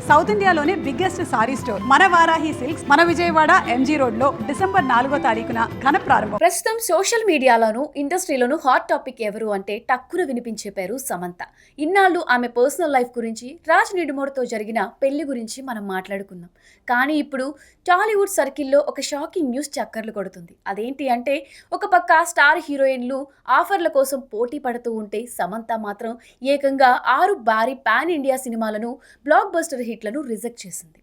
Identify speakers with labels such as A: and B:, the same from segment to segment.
A: South ఇండియాలోనే biggest sorry store మన Varahi silks మన విజయవాడ ఎంజీ రోడ్ లో డిసెంబర్ 4వ తారీఖున ఘన ప్రారంభం.
B: ప్రస్తుతం సోషల్ మీడియాలోను ఇండస్ట్రీలోను హాట్ టాపిక్ ఎవరు అంటే టక్కున వినిపించే పేరు సమంత. ఇన్నాళ్ళు ఆమె పర్సనల్ లైఫ్ గురించి, రాజ్ నిడుమోర్తో జరిగిన పెళ్లి గురించి మనం మాట్లాడుకుందాం. కానీ ఇప్పుడు టాలీవుడ్ సర్కిల్లో ఒక షాకింగ్ న్యూస్ చక్కర్లు కొడుతుంది. అదేంటి అంటే, ఒక పక్క స్టార్ హీరోయిన్లు ఆఫర్ల కోసం పోటీ పడుతూ ఉంటే సమంత మాత్రం ఏకంగా 6 భారీ పాన్ ఇండియా సినిమాలను, బ్లాక్ బస్టర్ హిట్లను రిజెక్ట్ చేసింది.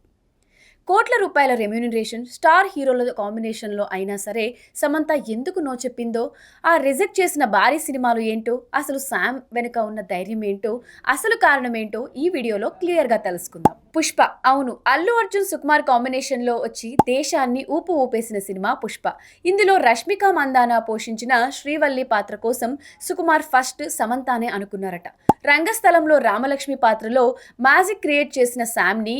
B: కోట్ల రూపాయల రెమ్యూనరేషన్, స్టార్ హీరోల కాంబినేషన్లో అయినా సరే సమంత ఎందుకు నో చెప్పిందో, ఆ రిజెక్ట్ చేసిన భారీ సినిమాలు ఏంటో, అసలు శామ్ వెనుక ఉన్న ధైర్యం ఏంటో, అసలు కారణం ఏంటో ఈ వీడియోలో క్లియర్గా తెలుసుకుందాం. పుష్ప, అవును, అల్లు అర్జున్ సుకుమార్ కాంబినేషన్లో వచ్చి దేశాన్ని ఊపేసిన సినిమా పుష్ప. ఇందులో రష్మిక మందాన పోషించిన శ్రీవల్లి పాత్ర కోసం సుకుమార్ ఫస్ట్ సమంతానే అనుకున్నారట. రంగస్థలంలో రామలక్ష్మి పాత్రలో మ్యాజిక్ క్రియేట్ చేసిన శామ్ని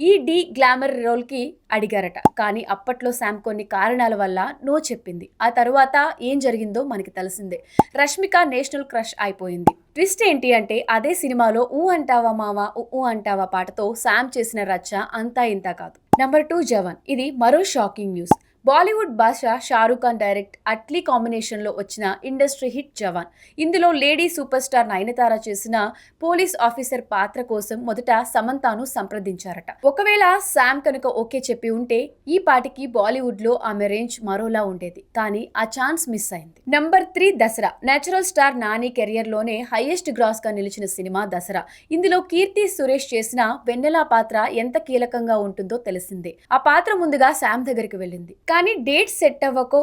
B: ఈ డి గ్లామర్ రోల్కి అడిగారట. కానీ అప్పట్లో శామ్ కొన్ని కారణాల వల్ల నో చెప్పింది. ఆ తరువాత ఏం జరిగిందో మనకి తెలిసిందే. రష్మిక నేషనల్ క్రష్ అయిపోయింది. ట్విస్ట్ ఏంటి అంటే, అదే సినిమాలో ఊ అంటావా మావా ఊ అంటావా పాటతో శామ్ చేసిన రచ్చ అంతా ఇంతా కాదు. నెంబర్ 2, జవాన్. ఇది మరో shocking news. Bollywood Badshah Shahrukh Khan direct Atlee కాంబినేషన్లో వచ్చిన ఇండస్ట్రీ హిట్ జవాన్. ఇందులో లేడీ సూపర్ స్టార్ నయనతార చేసిన పోలీస్ ఆఫీసర్ పాత్ర కోసం మొదట సమంతాను సంప్రదించారట. ఒకవేళ శామ్ కనుక ఓకే చెప్పి ఉంటే ఈ పాటికి బాలీవుడ్లో ఆమె రేంజ్ మరోలా ఉండేది. కానీ ఆ ఛాన్స్ మిస్ అయింది. Number 3, Dasara. Natural star Nani కెరియర్లోనే హైయెస్ట్ గ్రాస్గా నిలిచిన సినిమా దసరా. ఇందులో కీర్తి సురేష్ చేసిన వెన్నెల పాత్ర ఎంత కీలకంగా ఉంటుందో తెలిసిందే. ఆ పాత్ర ముందుగా శామ్ దగ్గరికి వెళ్ళింది. కానీ డేట్ సెట్ అవ్వకో,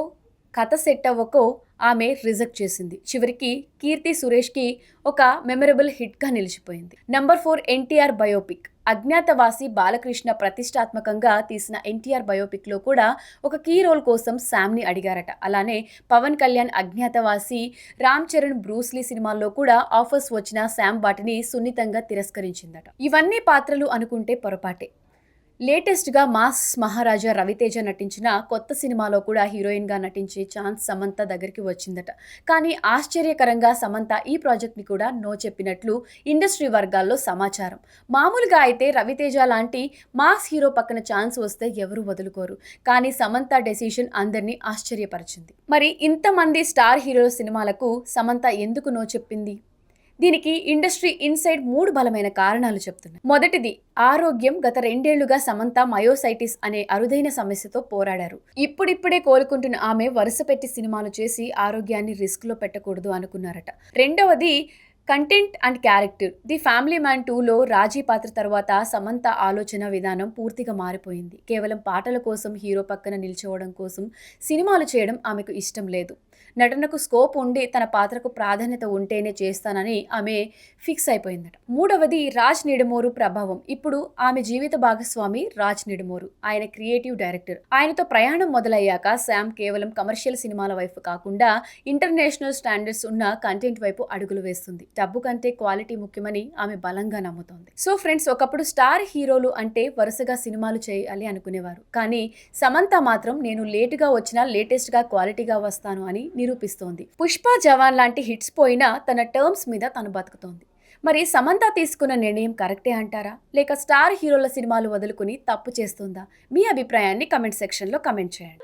B: కథ సెట్ అవ్వకో ఆమె రిజెక్ట్ చేసింది. చివరికి కీర్తి సురేష్కి ఒక మెమరబుల్ హిట్గా నిలిచిపోయింది. Number 4, NTR biopic. అజ్ఞాతవాసి బాలకృష్ణ ప్రతిష్టాత్మకంగా తీసిన ఎన్టీఆర్ బయోపిక్లో కూడా ఒక కీ రోల్ కోసం శామ్ని అడిగారట. అలానే పవన్ కళ్యాణ్ అజ్ఞాతవాసి, రామ్ చరణ్ బ్రూస్లీ సినిమాల్లో కూడా ఆఫర్స్ వచ్చిన శామ్ వాటిని సున్నితంగా తిరస్కరించిందట. ఇవన్నీ పాత్రలు అనుకుంటే పొరపాటే. లేటెస్ట్గా మాస్ మహారాజా రవితేజ నటించిన కొత్త సినిమాలో కూడా హీరోయిన్గా నటించే ఛాన్స్ సమంత దగ్గరికి వచ్చిందట. కానీ ఆశ్చర్యకరంగా సమంత ఈ ప్రాజెక్ట్ని కూడా నో చెప్పినట్లు ఇండస్ట్రీ వర్గాల్లో సమాచారం. మామూలుగా అయితే రవితేజ లాంటి మాస్ హీరో పక్కన ఛాన్స్ వస్తే ఎవరు వదులుకోరు. కానీ సమంత డెసిషన్ అందరినీ ఆశ్చర్యపరిచింది. మరి ఇంతమంది స్టార్ హీరోల సినిమాలకు సమంత ఎందుకు నో చెప్పింది? దీనికి ఇండస్ట్రీ ఇన్సైడ్ 3 బలమైన కారణాలు చెప్తున్నాయి. మొదటిది, ఆరోగ్యం. గత 2 ఏళ్లుగా సమంత మయోసైటిస్ అనే అరుదైన సమస్యతో పోరాడారు. ఇప్పుడిప్పుడే కోలుకుంటున్న ఆమె వరుస పెట్టి సినిమాలు చేసి ఆరోగ్యాన్ని రిస్క్లో పెట్టకూడదు అనుకున్నారట. రెండవది, content and character. The family man 2లో రాజీ పాత్ర తర్వాత సమంత ఆలోచన విధానం పూర్తిగా మారిపోయింది. కేవలం పాటల కోసం, హీరో పక్కన నిల్చోవడం కోసం సినిమాలు చేయడం ఆమెకు ఇష్టం లేదు. నటనకు స్కోప్ ఉండి తన పాత్రకు ప్రాధాన్యత ఉంటేనే చేస్తానని ఆమె ఫిక్స్ అయిపోయిందట. మూడవది, రాజ్ నిడుమోరు ప్రభావం. ఇప్పుడు ఆమె జీవిత భాగస్వామి రాజ్ నిడుమోరు. ఆయన క్రియేటివ్ డైరెక్టర్. ఆయనతో ప్రయాణం మొదలయ్యాక శామ్ కేవలం కమర్షియల్ సినిమాల వైపు కాకుండా ఇంటర్నేషనల్ స్టాండర్డ్స్ ఉన్న కంటెంట్ వైపు అడుగులు వేస్తుంది. డబ్బు కంటే క్వాలిటీ ముఖ్యమని ఆమె బలంగా నమ్ముతోంది. సో ఫ్రెండ్స్, ఒకప్పుడు స్టార్ హీరోలు అంటే వరుసగా సినిమాలు చేయాలి అనుకునేవారు. కానీ సమంత మాత్రం నేను లేటుగా వచ్చినా లేటెస్ట్గా క్వాలిటీగా వస్తాను అని నిరూపిస్తోంది. పుష్ప, జవాన్ లాంటి హిట్స్ పోయినా తన టర్మ్స్ మీద తను బతుకుతోంది. మరి సమంత తీసుకున్న నిర్ణయం కరెక్టే అంటారా, లేక స్టార్ హీరోల సినిమాలు వదులుకుని తప్పు చేస్తుందా? మీ అభిప్రాయాన్ని కమెంట్ సెక్షన్లో కమెంట్ చేయండి.